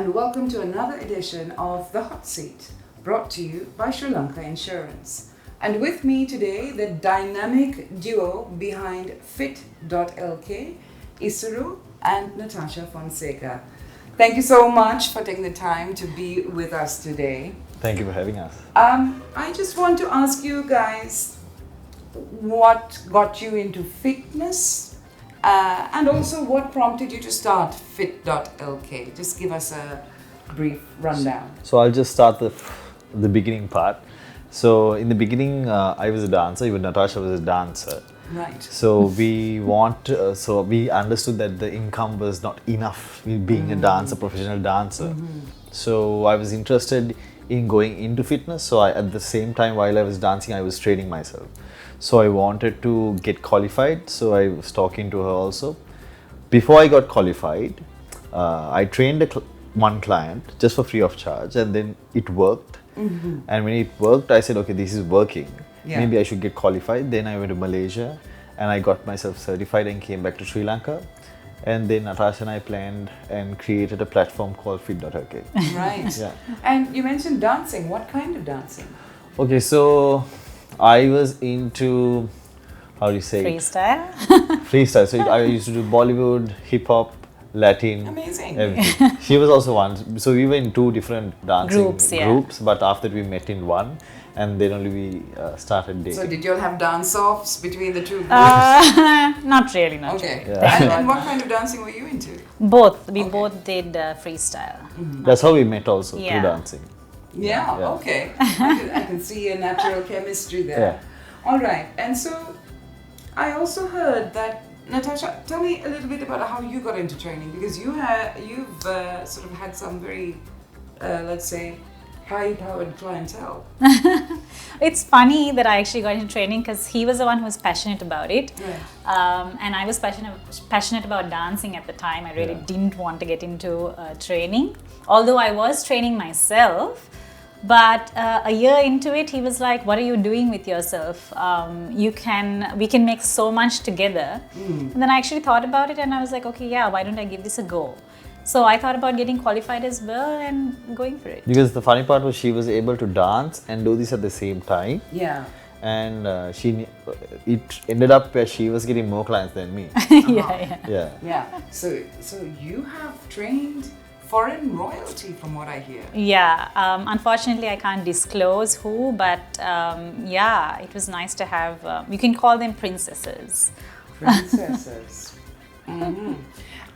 and welcome to another edition of The Hot Seat, brought to you by Sri Lanka Insurance. And with me today, the dynamic duo behind fit.lk, Isuru and Natasha Fonseka. Thank you so much for taking the time to be with us today. Thank you for having us. I just want to ask you guys what got you into fitness and also what prompted you to start fit.lk. Just give us a brief rundown. So I'll just start the beginning part. So in the beginning, I was a dancer, even Natasha was a dancer. Right. So we understood that the income was not enough being a dancer, professional dancer. So I was interested in going into fitness. So at the same time, while I was dancing, I was training myself. So I wanted to get qualified. So I was talking to her also. Before I got qualified, I trained one client just for free of charge, and then it worked. And when it worked, I said, okay, this is working. Yeah. Maybe I should get qualified. Then I went to Malaysia and I got myself certified and came back to Sri Lanka. And then Natasha and I planned and created a platform called fit.lk. Right. Yeah. And you mentioned dancing. What kind of dancing? Okay, so I was into, how do you say freestyle. Freestyle. So I used to do Bollywood, hip hop, Latin. Amazing. Everything. She was also one. So we were in two different dancing groups, but after we met in one, and then only we started dating. So did you all have dance-offs between the two groups? Not really, not okay. really. And what kind of dancing were you into? Both. We both did freestyle. That's how we met also, through dancing. Yeah. Okay. I can see a natural chemistry there. Yeah. All right. And so I also heard that, Natasha, tell me a little bit about how you got into training, because you've sort of had some very, let's say, high-powered clientele. It's funny that I actually got into training because he was the one who was passionate about it. Right. And I was passionate about dancing at the time. I really didn't want to get into training, although I was training myself. But a year into it, he was like, what are you doing with yourself? We can make so much together. And then I actually thought about it and I was like, okay, yeah, why don't I give this a go? So I thought about getting qualified as well and going for it. Because the funny part was she was able to dance and do this at the same time. Yeah. And it ended up where she was getting more clients than me. Yeah. So you have trained foreign royalty, from what I hear. Yeah. Unfortunately, I can't disclose who, but it was nice to have. You can call them princesses. Princesses.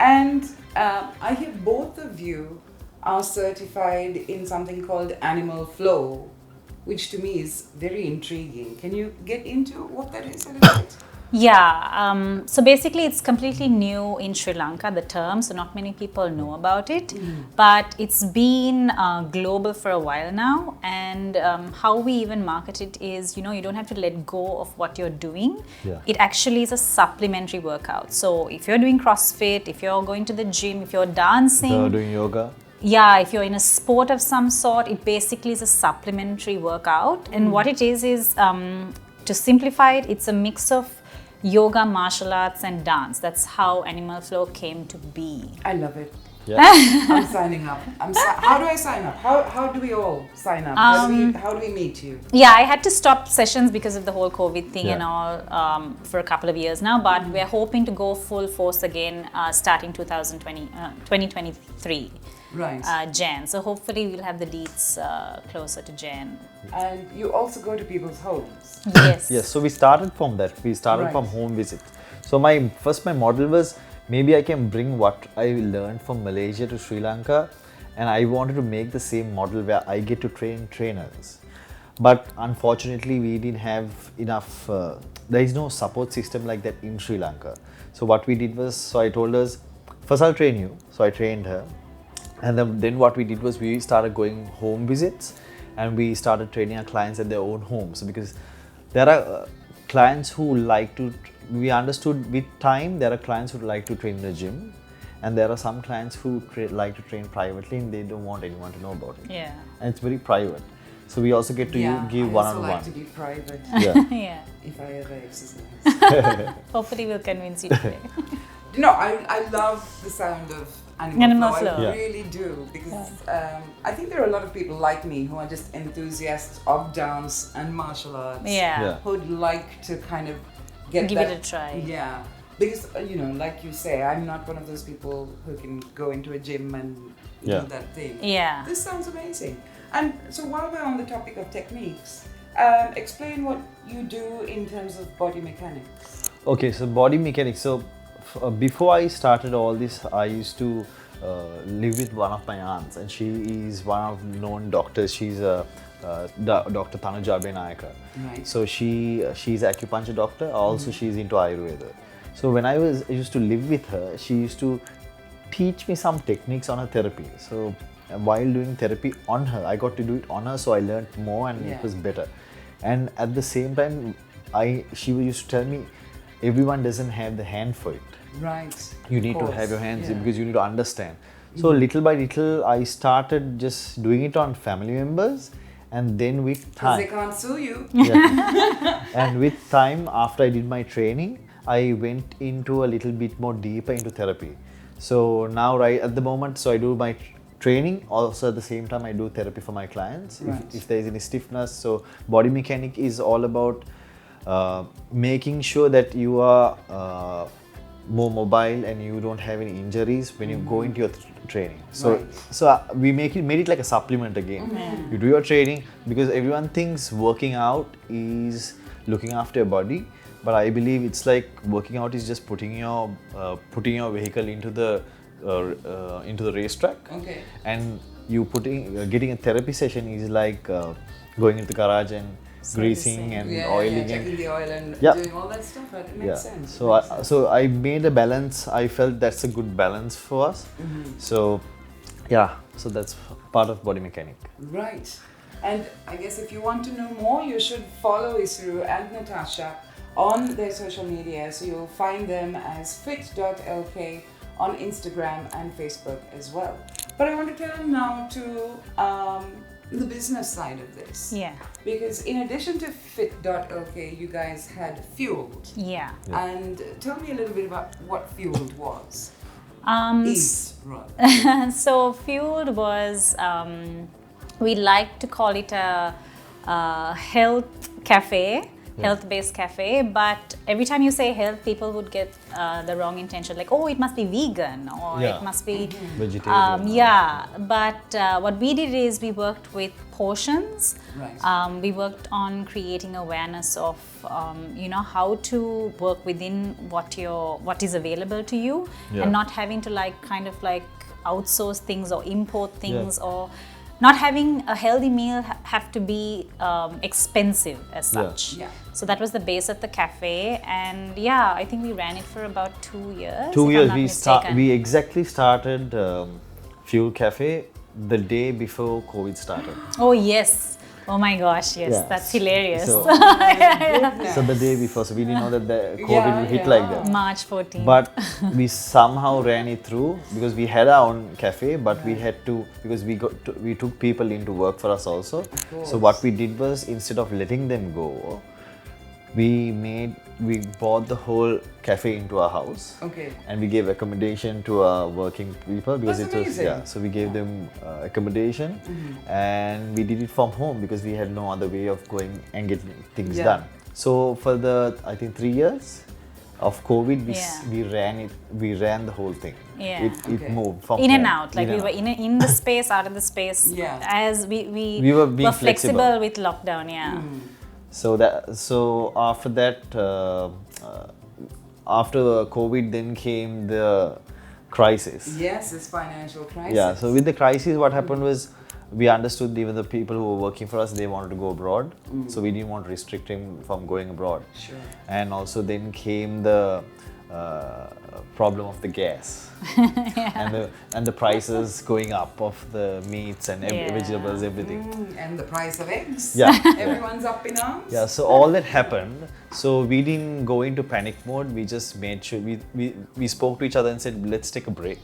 And I hear both of you are certified in something called Animal Flow, which to me is very intriguing. Can you get into what that is a little bit? Yeah, so basically it's completely new in Sri Lanka, the term, so not many people know about it, but it's been global for a while now, and how we even market it is, you don't have to let go of what you're doing. It actually is a supplementary workout. So if you're doing CrossFit, if you're going to the gym, if you're dancing, if you're doing yoga. Yeah, if you're in a sport of some sort, it basically is a supplementary workout. And what it is to simplify it, it's a mix of yoga, martial arts and dance. That's how Animal Flow came to be. I love it. Yeah. I'm signing up. How do I sign up? How do we all sign up? How do we meet you? Yeah, I had to stop sessions because of the whole COVID thing and all for a couple of years now, but we're hoping to go full force again starting 2023. Right. Jan. So hopefully we'll have the dates closer to Jan. And you also go to people's homes. Yes. Yes. So we started from that. We started from home visit. So my model was, maybe I can bring what I learned from Malaysia to Sri Lanka, and I wanted to make the same model where I get to train trainers. But unfortunately, we didn't have enough. There is no support system like that in Sri Lanka. So what we did was, so I told her, first I'll train you. So I trained her. And then what we did was we started going home visits and we started training our clients at their own homes. Because there are clients who like to, we understood with time, there are clients who like to train in the gym. And there are some clients who like to train privately and they don't want anyone to know about it. Yeah. And it's very private. So we also get to give one-on-one. I also like to be private. Yeah. If I ever exercise. Hopefully we'll convince you today. I love the sound of animal flow. flow. I really do, because I think there are a lot of people like me who are just enthusiasts of dance and martial arts. Yeah. Who'd like to kind of give it a try. Yeah, because like you say, I'm not one of those people who can go into a gym and do that thing. Yeah. This sounds amazing. And so while we're on the topic of techniques, explain what you do in terms of body mechanics. Okay, so body mechanics. So before I started all this, I used to live with one of my aunts, and she is one of known doctors. She's a Dr. Tanuja Benayaka. Right. So she's an acupuncture doctor. Also, she's into Ayurveda. So when I used to live with her, she used to teach me some techniques on her therapy. So while doing therapy on her, I got to do it on her, so I learned more and it was better. And at the same time, she used to tell me, everyone doesn't have the hand for it. Right. You need to have your hands because you need to understand. So little by little, I started just doing it on family members, and then with time, Because they can't sue you. and with time, after I did my training, I went into a little bit more deeper into therapy. So now, right at the moment, so I do my training. Also at the same time, I do therapy for my clients. Right. If there is any stiffness, so body mechanic is all about making sure that you are more mobile and you don't have any injuries when you go into your training. So we made it like a supplement again. You do your training, because everyone thinks working out is looking after your body, but I believe it's like working out is just putting your vehicle into the racetrack. Okay. And you getting a therapy session is like going into the garage and greasing and oiling, checking the oil and Yeah. doing all that stuff. It makes sense. So I made a balance. I felt that's a good balance for us. So so that's part of body mechanic. Right. And I guess if you want to know more, you should follow Isuru and Natasha on their social media. So you'll find them as fit.lk on Instagram and Facebook as well. But I want to turn now to the business side of this. Yeah. Because in addition to fit.lk, you guys had Fueled. Yeah. And tell me a little bit about what Fueled was. Is, rather. So Fueled was, we like to call it a health cafe. Health-based cafe, but every time you say health, people would get the wrong intention, like, oh, it must be vegan, or it must be vegetarian. But what we did is we worked with portions. Right. We worked on creating awareness of how to work within what is available to you, and not having to outsource things or import things, or not having a healthy meal have to be expensive as such. Yeah. So that was the base of the cafe, and I think we ran it for about 2 years. 2 if years. I'm not mistaken. We exactly started Fuel Cafe the day before COVID started. Oh yes. Oh my gosh, yes, Yeah. that's hilarious. So the day before, so we didn't know that the COVID will hit like that. March 14th. But we somehow ran it through, because we had our own cafe, but we had to, because we took people in to work for us also. So what we did was, instead of letting them go, we bought the whole cafe into our house. Okay. And we gave accommodation to our working people, because That's it was amazing. so we gave them accommodation, and we did it from home because we had no other way of going and getting things done. So for the, I think, 3 years of COVID, we ran the whole thing. Yeah. It moved from in home. and out, like we were in the space, out of the space. Yeah. As we were being flexible with lockdown. So after that, after COVID, then came the crisis. Yes, it's financial crisis. Yeah, so with the crisis, what happened was, we understood even the people who were working for us, they wanted to go abroad. So we didn't want to restrict him from going abroad. Sure. And also then came the problem of the gas and the prices going up of the meats and vegetables, everything. And the price of eggs. Yeah. Everyone's up in arms. Yeah, so all that happened. So we didn't go into panic mode. We just made sure we spoke to each other and said, let's take a break.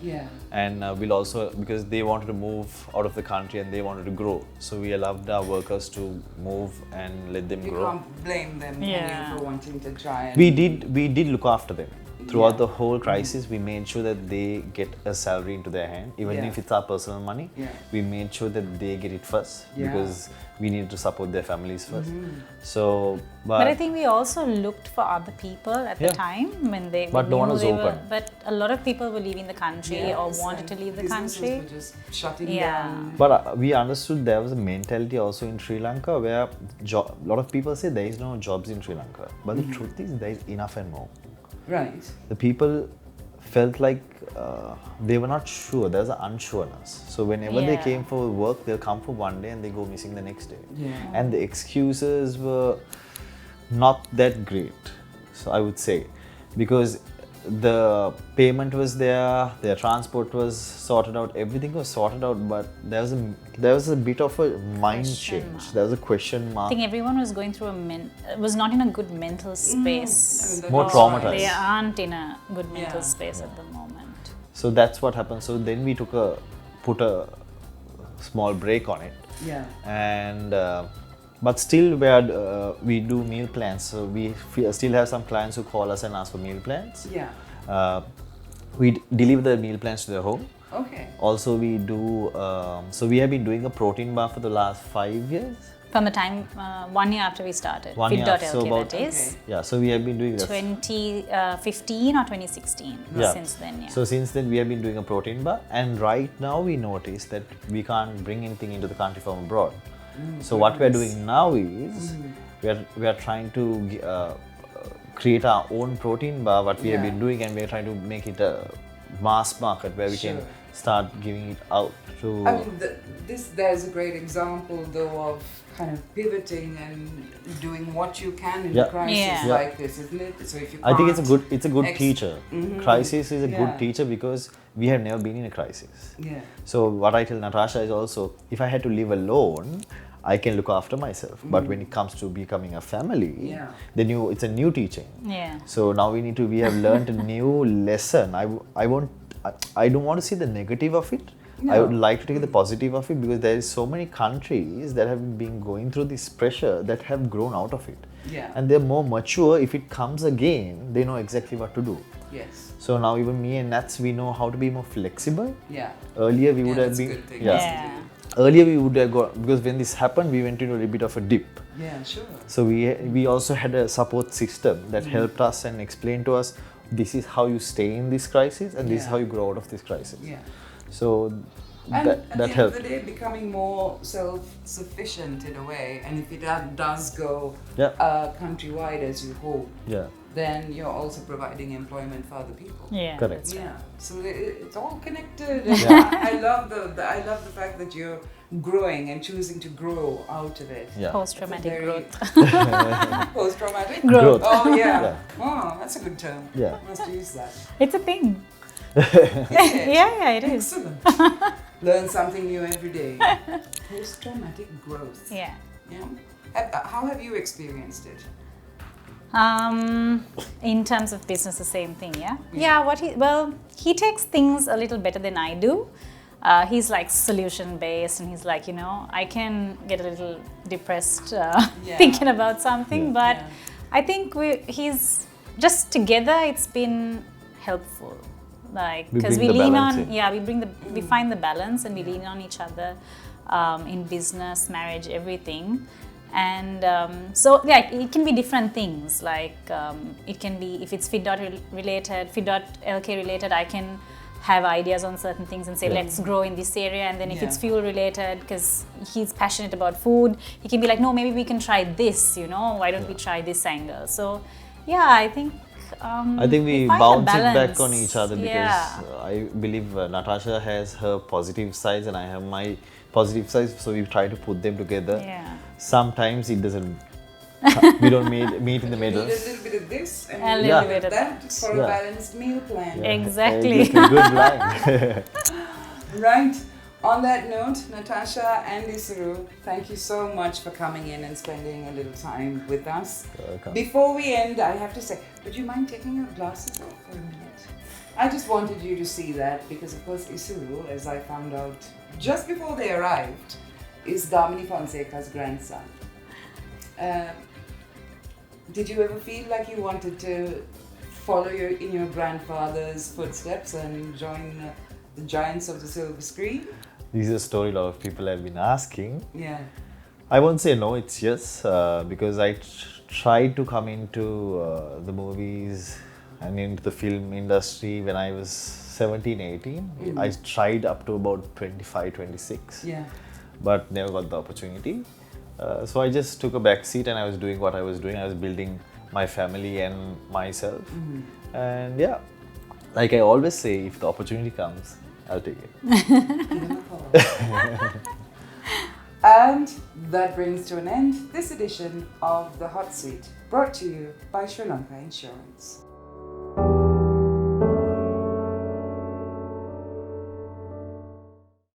Yeah. And we'll also, because they wanted to move out of the country and they wanted to grow, so we allowed our workers to move and let them grow. You can't blame them for wanting to try. And We did look after them. throughout the whole crisis, we made sure that they get a salary into their hand, even Yeah. if it's our personal money. Yeah. We made sure that they get it first Yeah. because we needed to support their families first. Mm-hmm. So, But I think we also looked for other people at the Yeah. time when they. But we no one knew was they open. But a lot of people were leaving the country or Yes, wanted and to leave the businesses country. were just shutting Yeah. down. But we understood there was a mentality also in Sri Lanka where a lot of people say there is no jobs in Sri Lanka. But the truth is there is enough and more. Right. The people felt like they were not sure. There's an unsureness. So whenever they Yeah. came for work, they'll come for one day and they go missing the next day. Yeah. And the excuses were not that great, so I would say, because the payment was there, their transport was sorted out, everything was sorted out, but there was a bit of a mind Question change. mark. There was a question I mark. think everyone was going through was not in a good mental space. I mean, More that's traumatized. right. They aren't in a good mental Yeah. space at the moment. So that's what happened. So then we put a small break on it, Yeah. and but still we do meal plans. So we still have some clients who call us and ask for meal plans. Yeah. We deliver the meal plans to their home. Okay. Also, we do. So we have been doing a protein bar for the last 5 years. From the time, 1 year after we started. 1 year after, so fit.lk about- that is. Okay. Yeah. So we have been doing that. 2015 or 2016 Yeah. since then, yeah. So since then we have been doing a protein bar, and right now we notice that we can't bring anything into the country from abroad. So what we are doing now is we are trying to create our own protein bar. What we have Yeah. been doing, and we are trying to make it a mass market where we can Sure. start giving it out to. I mean, there's a great example though of kind of pivoting and doing what you can in a Yeah. crisis Yeah. like this, isn't it? So if you I think it's can't- a good ex- teacher. Mhm. Crisis is a Yeah. good teacher because we have never been in a crisis. Yeah. So what I tell Natasha is also, if I had to live alone, I can look after myself. But when it comes to becoming a family, Yeah. then it's a new teaching. Yeah. So now we have learned a new lesson. I don't want to see the negative of it. I No. would like to take the positive of it, because there is so many countries that have been going through this pressure that have grown out of it. Yeah. And they're more mature. If it comes again, they know exactly what to do. Yes. So now even me and Nats, we know how to be more flexible. Yeah. Earlier we Yeah, would have that's a been, good thing. Yeah. Earlier we would have got, because when this happened, we went into a little bit of a dip. Yeah, sure. So we also had a support system that helped us and explained to us, this is how you stay in this crisis, and this is Yeah. how you grow out of this crisis. Yeah. So And that at the end helped. of the day, becoming more self-sufficient in a way, and if it does go Yeah. countrywide as you hope, Yeah. then you're also providing employment for other people. Yeah. Correct. that's right. Yeah, so it's all connected. And Yeah. I love I love the fact that you're growing and choosing to grow out of it. Yeah. Post-traumatic Very- growth. Post-traumatic Growth. Oh yeah. Yeah. Oh, that's a good term. Yeah. Must use that. It's a thing. Yeah. Yeah, it is. Excellent. Learn something new every day. Post-traumatic growth. Yeah. Yeah. How have you experienced it? In terms of business, the same thing, yeah? Yeah, he takes things a little better than I do. He's like solution based, and he's like, I can get a little depressed thinking about something, Yeah. but Yeah. I think he's just together, it's been helpful. Like, We because bring we the lean balance on, in. we find the balance, and we lean on each other in business, marriage, everything. And so yeah, it can be different things, like it can be, if it's fit.lk related, I can have ideas on certain things and say, Yeah. let's grow in this area. And then if it's Yeah. fuel related, because he's passionate about food, he can be like, no, maybe we can try this, why don't we try this angle? So yeah, I think I think we find a bounce it back balance. on each other, because Yeah. I believe Natasha has her positive sides and I have my positive sides, so we try to put them together. Yeah. Sometimes it doesn't, we don't meet in the You middle. need a little bit of this and A a little little bit bit of of that for Yeah. a balanced meal plan. Yeah. Exactly. Good line. Right. On that note, Natasha and Isuru, thank you so much for coming in and spending a little time with us. Welcome. Before we end, I have to say, would you mind taking your glasses off for a minute? I just wanted you to see that because, of course, Isuru, as I found out just before they arrived, is Damini Fonseka's grandson. Did you ever feel like you wanted to follow in your grandfather's footsteps and join the giants of the silver screen? This is a story a lot of people have been asking. Yeah. I won't say no, it's yes, because I tried to come into the movies and into the film industry when I was 17, 18. I tried up to about 25, 26, Yeah. but never got the opportunity. So I just took a back seat and I was doing what I was doing. I was building my family and myself. And yeah, like I always say, if the opportunity comes, I'll take it. Give him a call. And that brings to an end this edition of The Hot Seat, brought to you by Sri Lanka Insurance.